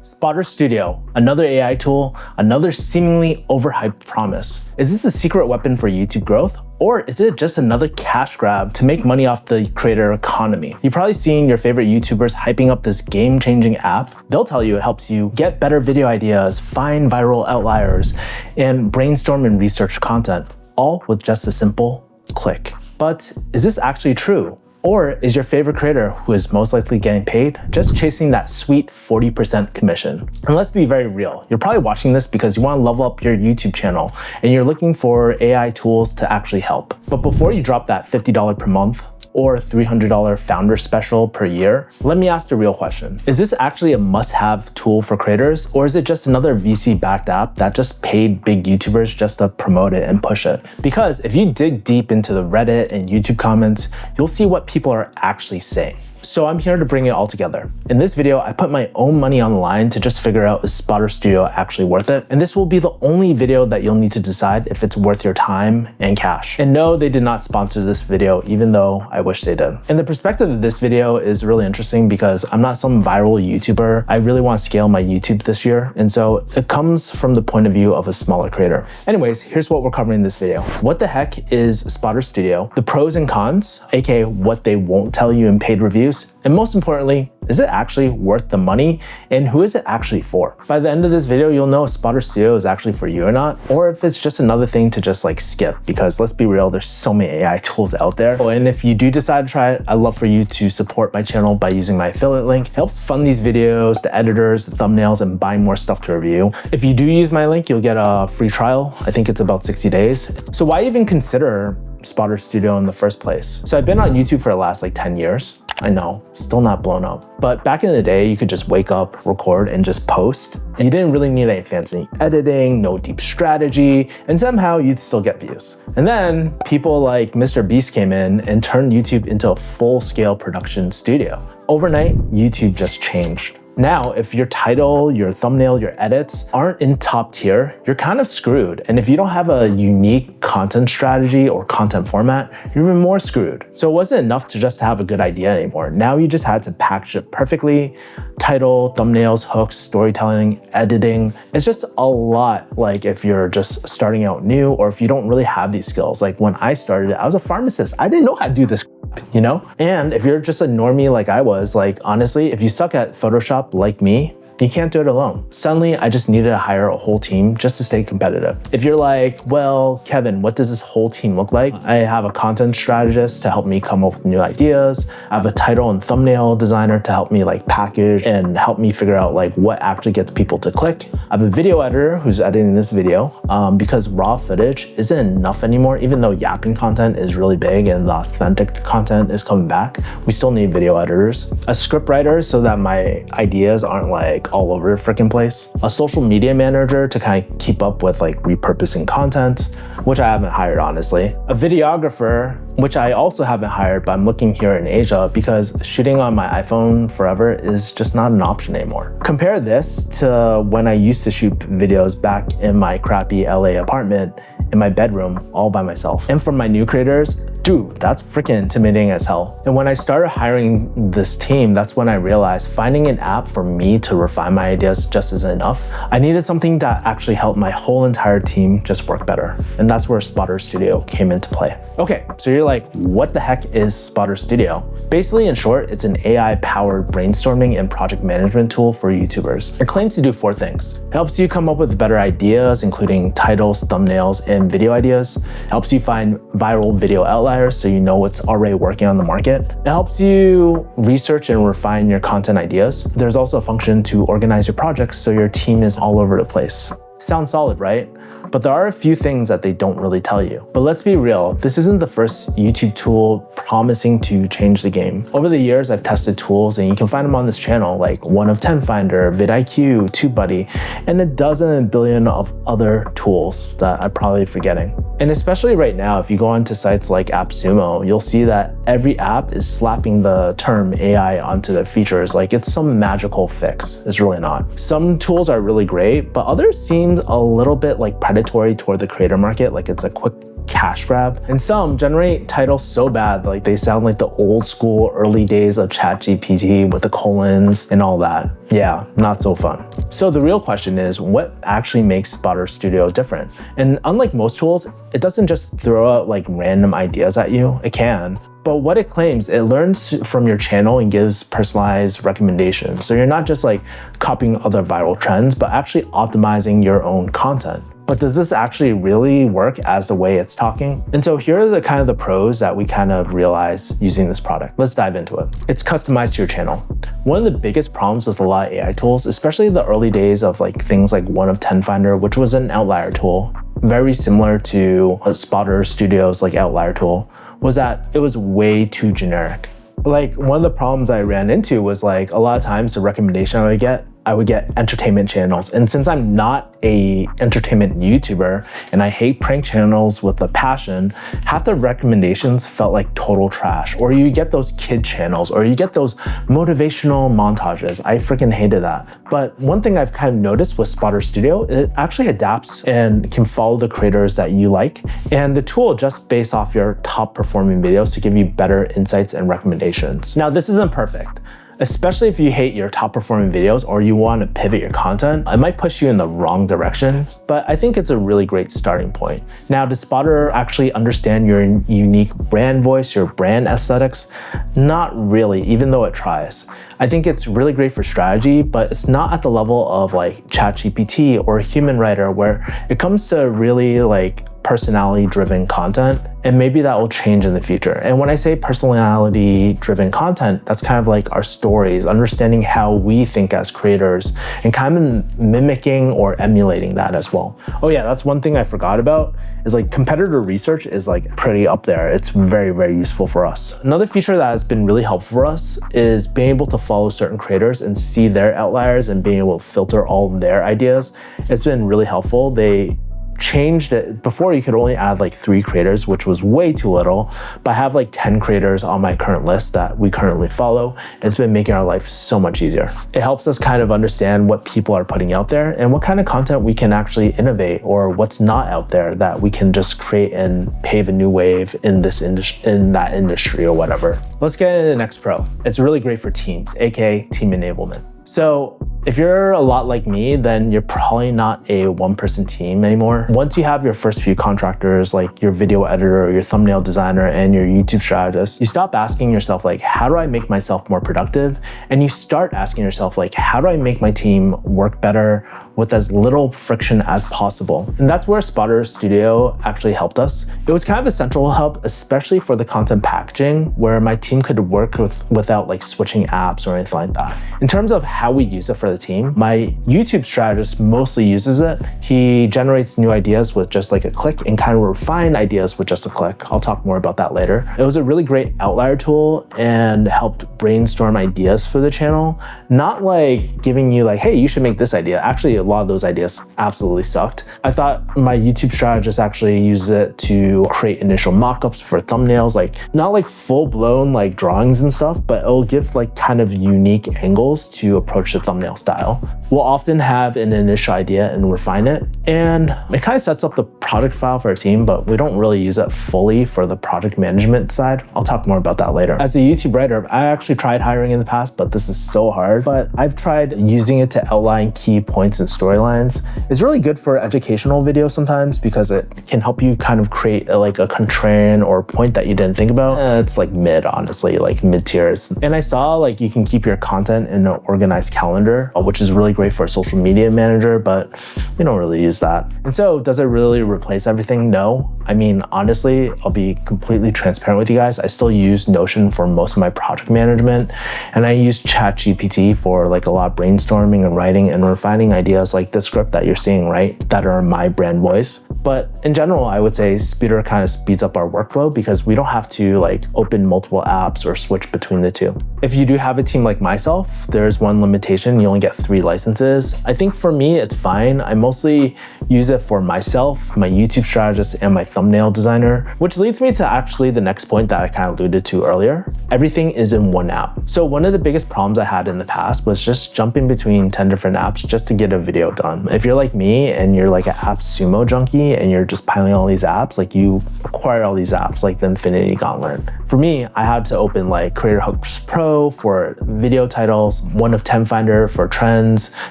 Spotter Studio, another AI tool, another seemingly overhyped promise. Is this a secret weapon for YouTube growth? Or is it just another cash grab to make money off the creator economy? You've probably seen your favorite YouTubers hyping up this game-changing app. They'll tell you it helps you get better video ideas, find viral outliers, and brainstorm and research content, all with just a simple click. But is this actually true? Or is your favorite creator, who is most likely getting paid, just chasing that sweet 40% commission? And let's be very real. You're probably watching this because you want to level up your YouTube channel and you're looking for AI tools to actually help. But before you drop that $50 per month or $300 founder special per year, let me ask the real question. Is this actually a must-have tool for creators, or is it just another VC-backed app that just paid big YouTubers just to promote it and push it? Because if you dig deep into the Reddit and YouTube comments, you'll see what people are actually saying. So I'm here to bring it all together. In this video, I put my own money on the line to just figure out is Spotter Studio actually worth it? And this will be the only video that you'll need to decide if it's worth your time and cash. And no, they did not sponsor this video, even though I wish they did. And the perspective of this video is really interesting because I'm not some viral YouTuber. I really want to scale my YouTube this year. And so it comes from the point of view of a smaller creator. Anyways, here's what we're covering in this video. What the heck is Spotter Studio? The pros and cons, aka what they won't tell you in paid reviews. And most importantly, is it actually worth the money? And who is it actually for? By the end of this video, you'll know if Spotter Studio is actually for you or not, or if it's just another thing to just like skip, because let's be real, there's so many AI tools out there. Oh, and if you do decide to try it, I'd love for you to support my channel by using my affiliate link. It helps fund these videos, the editors, the thumbnails, and buying more stuff to review. If you do use my link, you'll get a free trial. I think it's about 60 days. So why even consider Spotter Studio in the first place? So I've been on YouTube for the last like 10 years. I know, still not blown up. But back in the day, you could just wake up, record, and just post. And you didn't really need any fancy editing, no deep strategy, and somehow you'd still get views. And then people like Mr. Beast came in and turned YouTube into a full-scale production studio. Overnight, YouTube just changed. Now, if your title, your thumbnail, your edits aren't in top tier, you're kind of screwed. And if you don't have a unique content strategy or content format, you're even more screwed. So it wasn't enough to just have a good idea anymore. Now you just had to package it perfectly. Title, thumbnails, hooks, storytelling, editing. It's just a lot, like if you're just starting out new or if you don't really have these skills. Like when I started, I was a pharmacist. I didn't know how to do this, you know? And if you're just a normie like I was, like honestly, if you suck at Photoshop like me, you can't do it alone. Suddenly, I just needed to hire a whole team just to stay competitive. If you're like, well, Kevin, what does this whole team look like? I have a content strategist to help me come up with new ideas. I have a title and thumbnail designer to help me like package and help me figure out like what actually gets people to click. I have a video editor who's editing this video because raw footage isn't enough anymore. Even though yapping content is really big and the authentic content is coming back, we still need video editors. A script writer so that my ideas aren't like all over the freaking place. A social media manager to kind of keep up with like repurposing content, which I haven't hired honestly. A videographer, which I also haven't hired, but I'm looking here in Asia because shooting on my iPhone forever is just not an option anymore. Compare this to when I used to shoot videos back in my crappy LA apartment in my bedroom all by myself. And for my new creators, dude, that's freaking intimidating as hell. And when I started hiring this team, that's when I realized finding an app for me to refine my ideas just isn't enough. I needed something that actually helped my whole entire team just work better. And that's where Spotter Studio came into play. Okay, so you're like, what the heck is Spotter Studio? Basically, in short, it's an AI-powered brainstorming and project management tool for YouTubers. It claims to do 4 things. It helps you come up with better ideas, including titles, thumbnails, and video ideas. It helps you find viral video outliers so you know what's already working on the market. It helps you research and refine your content ideas. There's also a function to organize your projects so your team is all over the place. Sounds solid, right? But there are a few things that they don't really tell you. But let's be real, this isn't the first YouTube tool promising to change the game. Over the years, I've tested tools and you can find them on this channel like 1of10 Finder, vidIQ, TubeBuddy, and a dozen billion of other tools that I'm probably forgetting. And especially right now, if you go onto sites like AppSumo, you'll see that every app is slapping the term AI onto their features like it's some magical fix. It's really not. Some tools are really great, but others seem a little bit like predatory toward the creator market, like it's a quick cash grab. And some generate titles so bad, like they sound like the old school early days of ChatGPT with the colons and all that. Yeah, not so fun. So the real question is, what actually makes Spotter Studio different? And unlike most tools, it doesn't just throw out like random ideas at you. It can. But what it claims, it learns from your channel and gives personalized recommendations. So you're not just like copying other viral trends, but actually optimizing your own content. But does this actually really work as the way it's talking? And so here are the kind of the pros that we kind of realize using this product. Let's dive into it. It's customized to your channel. One of the biggest problems with a lot of AI tools, especially the early days of like things like 1of10 Finder, which was an outlier tool, very similar to Spotter Studio's like outlier tool, was that it was way too generic. Like one of the problems I ran into was like a lot of times the recommendation I would get entertainment channels. And since I'm not a entertainment YouTuber and I hate prank channels with a passion, half the recommendations felt like total trash. Or you get those kid channels, or you get those motivational montages. I freaking hated that. But one thing I've kind of noticed with Spotter Studio, it actually adapts and can follow the creators that you like. And the tool adjusts based off your top performing videos to give you better insights and recommendations. Now, this isn't perfect. Especially if you hate your top performing videos or you want to pivot your content, it might push you in the wrong direction, but I think it's a really great starting point. Now, does Spotter actually understand your unique brand voice, your brand aesthetics? Not really, even though it tries. I think it's really great for strategy, but it's not at the level of like ChatGPT or Human Writer, where it comes to really like personality-driven content, and maybe that will change in the future. And when I say personality-driven content, that's kind of like our stories, understanding how we think as creators, and kind of mimicking or emulating that as well. Oh yeah, that's one thing I forgot about, is like competitor research is like pretty up there. It's very, very useful for us. Another feature that has been really helpful for us is being able to follow certain creators and see their outliers and being able to filter all of their ideas. It's been really helpful. They changed it. Before you could only add like 3 creators, which was way too little, but I have like 10 creators on my current list that we currently follow. It's been making our life so much easier. It helps us kind of understand what people are putting out there and what kind of content we can actually innovate, or what's not out there that we can just create and pave a new wave in this in that industry or whatever. Let's get into the next pro. It's really great for teams, aka team enablement. So if you're a lot like me, then you're probably not a one-person team anymore. Once you have your first few contractors, like your video editor, your thumbnail designer, and your YouTube strategist, you stop asking yourself like, how do I make myself more productive? And you start asking yourself like, how do I make my team work better with as little friction as possible? And that's where Spotter Studio actually helped us. It was kind of a central hub, especially for the content packaging, where my team could work without like switching apps or anything like that. In terms of how we use it for the team, my YouTube strategist mostly uses it. He generates new ideas with just like a click and kind of refine ideas with just a click. I'll talk more about that later. It was a really great outlier tool and helped brainstorm ideas for the channel. Not like giving you like, hey, you should make this idea. Actually, a lot of those ideas absolutely sucked. I thought my YouTube strategist actually uses it to create initial mockups for thumbnails, like not like full-blown like drawings and stuff, but it'll give like kind of unique angles to approach the thumbnail style. We'll often have an initial idea and refine it, and it kind of sets up the project file for our team, but we don't really use it fully for the project management side. I'll talk more about that later. As a YouTube writer, I actually tried hiring in the past, but this is so hard. But I've tried using it to outline key points and storylines. It's really good for educational videos sometimes because it can help you kind of create like a contrarian or a point that you didn't think about. It's like mid, honestly, like mid tiers. And I saw like you can keep your content in an organized calendar, which is really great for a social media manager, but we don't really use that. And so does it really replace everything? No. I mean, honestly, I'll be completely transparent with you guys. I still use Notion for most of my project management, and I use ChatGPT for like a lot of brainstorming and writing and refining ideas like the script that you're seeing, right? That are my brand voice. But in general, I would say Speeder kind of speeds up our workflow because we don't have to like open multiple apps or switch between the two. If you do have a team like myself, there's one limitation. You only get 3 licenses. I think for me, it's fine. I mostly use it for myself, my YouTube strategist, and my thumbnail designer, which leads me to actually the next point that I kind of alluded to earlier. Everything is in one app. So one of the biggest problems I had in the past was just jumping between 10 different apps just to get a video done. If you're like me and you're like an app sumo junkie and you're just piling all these apps, like you acquire all these apps like the Infinity Gauntlet. For me, I had to open like Creator Hooks Pro for video titles, One of 10 Finder for trends,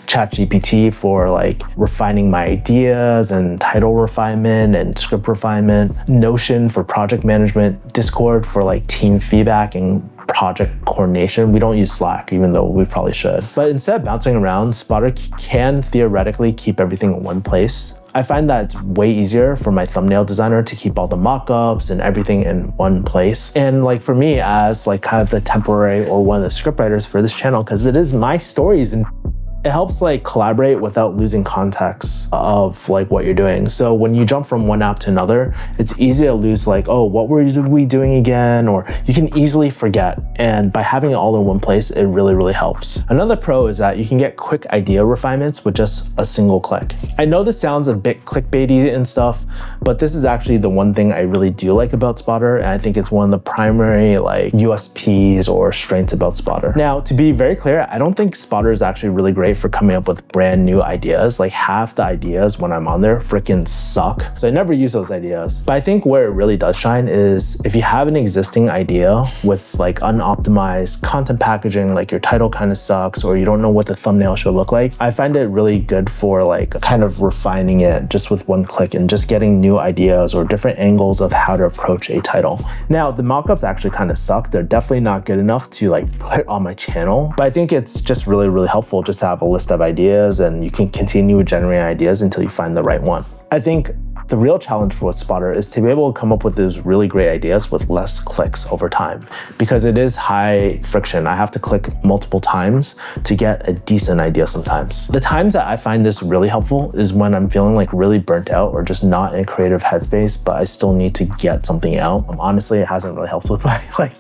ChatGPT for like refining my ideas and title refinement and script refinement, Notion for project management, Discord for like team feedback and project coordination. We don't use Slack, even though we probably should. But instead of bouncing around, Spotter can theoretically keep everything in one place. I find that it's way easier for my thumbnail designer to keep all the mockups and everything in one place. And like for me as like kind of the temporary or one of the scriptwriters for this channel, because it is my stories and it helps like collaborate without losing context of like what you're doing. So when you jump from one app to another, it's easy to lose like, oh, what were we doing again? Or you can easily forget. And by having it all in one place, it really, really helps. Another pro is that you can get quick idea refinements with just a single click. I know this sounds a bit clickbaity and stuff, but this is actually the one thing I really do like about Spotter. And I think it's one of the primary like USPs or strengths about Spotter. Now, to be very clear, I don't think Spotter is actually really great for coming up with brand new ideas. Like half the ideas when I'm on there freaking suck. So I never use those ideas. But I think where it really does shine is if you have an existing idea with like unoptimized content packaging, like your title kind of sucks or you don't know what the thumbnail should look like, I find it really good for like kind of refining it just with one click and just getting new ideas or different angles of how to approach a title. Now, the mockups actually kind of suck. They're definitely not good enough to like put on my channel, but I think it's just really, really helpful just to have a list of ideas and you can continue generating ideas until you find the right one. I think the real challenge for Spotter is to be able to come up with those really great ideas with less clicks over time because it is high friction. I have to click multiple times to get a decent idea sometimes. The times that I find this really helpful is when I'm feeling like really burnt out or just not in a creative headspace, but I still need to get something out. Honestly, it hasn't really helped with my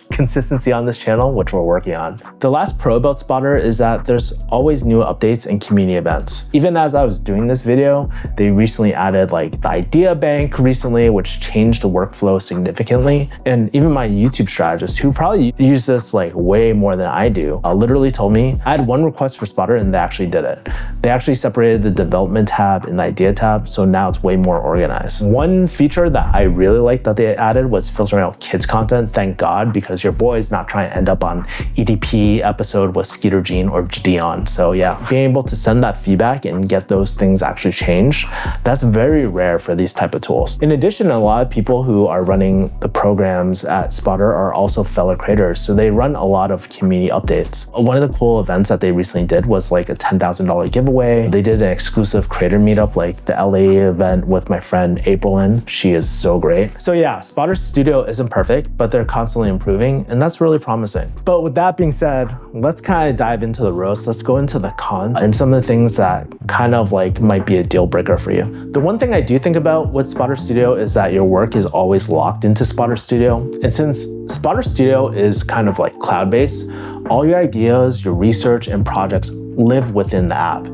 consistency on this channel, which we're working on. The last pro about Spotter is that there's always new updates and community events. Even as I was doing this video, they recently added like the idea bank recently, which changed the workflow significantly. And even my YouTube strategist, who probably use this like way more than I do, literally told me I had one request for Spotter and they actually did it. They actually separated the development tab and the idea tab, so now it's way more organized. One feature that I really liked that they added was filtering out kids content. Thank God, because your boy is not trying to end up on EDP episode with Skeeter Jean or Dion. So yeah, being able to send that feedback and get those things actually changed, that's very rare for these type of tools. In addition, a lot of people who are running the programs at Spotter are also fellow creators, so they run a lot of community updates. One of the cool events that they recently did was like a $10,000 giveaway. They did an exclusive creator meetup, like the LA event with my friend Aprilyn. She is so great. So yeah, Spotter Studio isn't perfect, but they're constantly improving, and that's really promising. But with that being said, let's kind of dive into the roast. Let's go into the cons and some of the things that kind of like might be a deal breaker for you. The one thing I do think about with Spotter Studio is that your work is always locked into Spotter Studio. And since Spotter Studio is kind of like cloud-based, all your ideas, your research, and projects live within the app.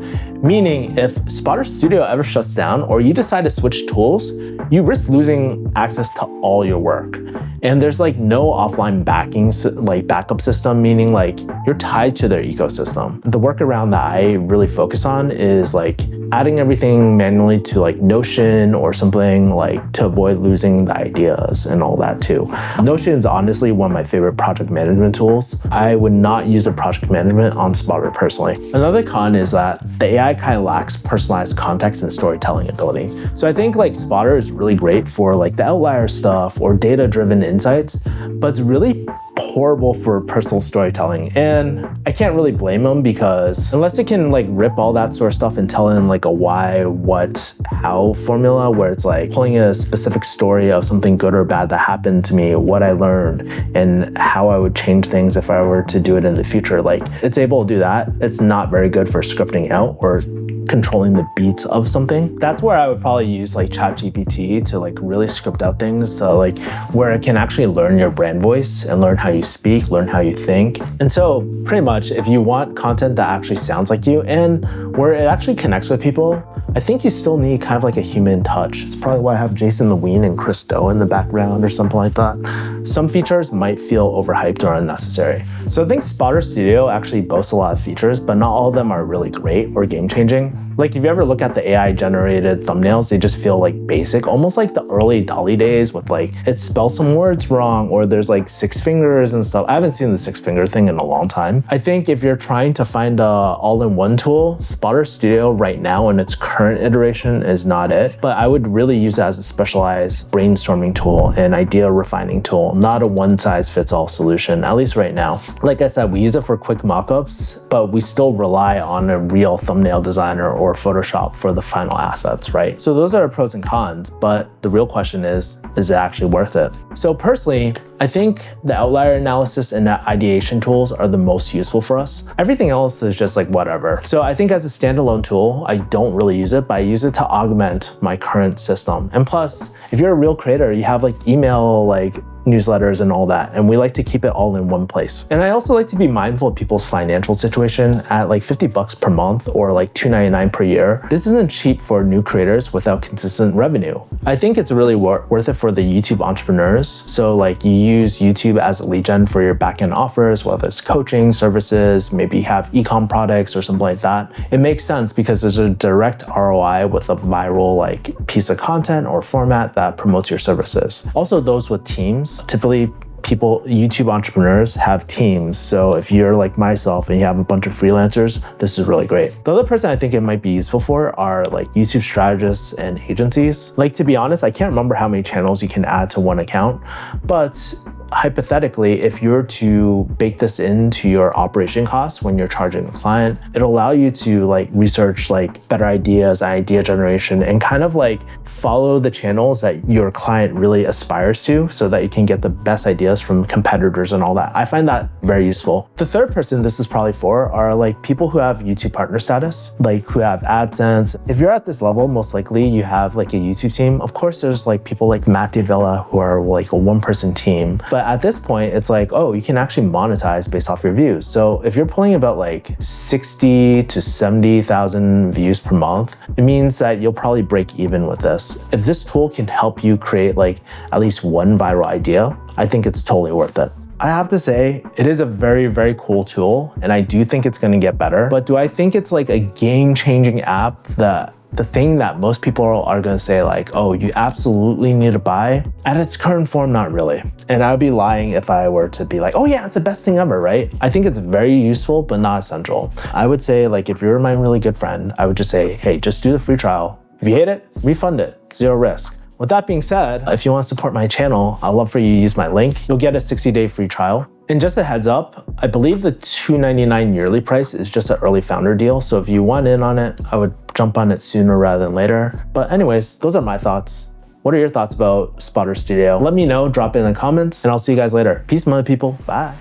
Meaning if Spotter Studio ever shuts down or you decide to switch tools, you risk losing access to all your work. And there's like no offline backup system, meaning like you're tied to their ecosystem. The workaround that I really focus on is like adding everything manually to like Notion or something, like to avoid losing the ideas and all that too. Notion is honestly one of my favorite project management tools. I would not use the project management on Spotter personally. Another con is that the AI kind of lacks personalized context and storytelling ability. So I think like Spotter is really great for like the outlier stuff or data-driven insights, but it's really horrible for personal storytelling. And I can't really blame them because unless it can like rip all that sort of stuff and tell in like a why, what, how formula where it's like pulling a specific story of something good or bad that happened to me, what I learned, and how I would change things if I were to do it in the future. Like it's able to do that. It's not very good for scripting out or controlling the beats of something. That's where I would probably use like ChatGPT to like really script out things to like where it can actually learn your brand voice and learn how you speak, learn how you think. And so pretty much if you want content that actually sounds like you and where it actually connects with people, I think you still need kind of like a human touch. It's probably why I have Jason Lewine and Chris Do in the background or something like that. Some features might feel overhyped or unnecessary. So I think Spotter Studio actually boasts a lot of features, but not all of them are really great or game-changing. Like if you ever look at the AI generated thumbnails, they just feel like basic, almost like the early DALL-E days with like, it spells some words wrong or there's like 6 fingers and stuff. I haven't seen the 6 finger thing in a long time. I think if you're trying to find a all-in-one tool, Spotter Studio right now in its current iteration is not it, but I would really use it as a specialized brainstorming tool and idea refining tool, not a one-size-fits-all solution, at least right now. Like I said, we use it for quick mockups, but we still rely on a real thumbnail designer or Photoshop for the final assets, right? So those are pros and cons, but the real question is it actually worth it? So personally, I think the outlier analysis and the ideation tools are the most useful for us. Everything else is just like whatever. So I think as a standalone tool, I don't really use it, but I use it to augment my current system. And plus, if you're a real creator, you have like email, like newsletters and all that, and we like to keep it all in one place. And I also like to be mindful of people's financial situation. At like $50 per month or like $2.99 per year, this isn't cheap for new creators without consistent revenue. I think it's really worth it for the YouTube entrepreneurs. So like you use YouTube as a lead gen for your backend offers, whether it's coaching services, maybe you have e-com products or something like that. It makes sense because there's a direct ROI with a viral like piece of content or format that promotes your services. Also those with teams, typically YouTube entrepreneurs have teams. So if you're like myself and you have a bunch of freelancers, this is really great. The other person I think it might be useful for are like YouTube strategists and agencies. Like to be honest, I can't remember how many channels you can add to one account, but hypothetically, if you're to bake this into your operation costs when you're charging a client, it'll allow you to like research like better ideas, idea generation, and kind of like follow the channels that your client really aspires to so that you can get the best ideas from competitors and all that. I find that very useful. The third person this is probably for are like people who have YouTube partner status, like who have AdSense. If you're at this level, most likely you have like a YouTube team. Of course, there's like people like Matt D'Avella who are like a one-person team, but at this point, it's like, oh, you can actually monetize based off your views. So if you're pulling about like 60 to 70,000 views per month, it means that you'll probably break even with this. If this tool can help you create like at least one viral idea, I think it's totally worth it. I have to say, it is a very, very cool tool, and I do think it's gonna get better. But do I think it's like a game-changing app that the thing that most people are gonna say like, oh, you absolutely need to buy? At its current form, not really. And I would be lying if I were to be like, oh yeah, it's the best thing ever, right? I think it's very useful, but not essential. I would say like, if you're my really good friend, I would just say, hey, just do the free trial. If you hate it, refund it, 0 risk. With that being said, if you want to support my channel, I'd love for you to use my link. You'll get a 60-day free trial. And just a heads up, I believe the $2.99 yearly price is just an early founder deal. So if you want in on it, I would jump on it sooner rather than later. But anyways, those are my thoughts. What are your thoughts about Spotter Studio? Let me know, drop it in the comments, and I'll see you guys later. Peace, my people. Bye.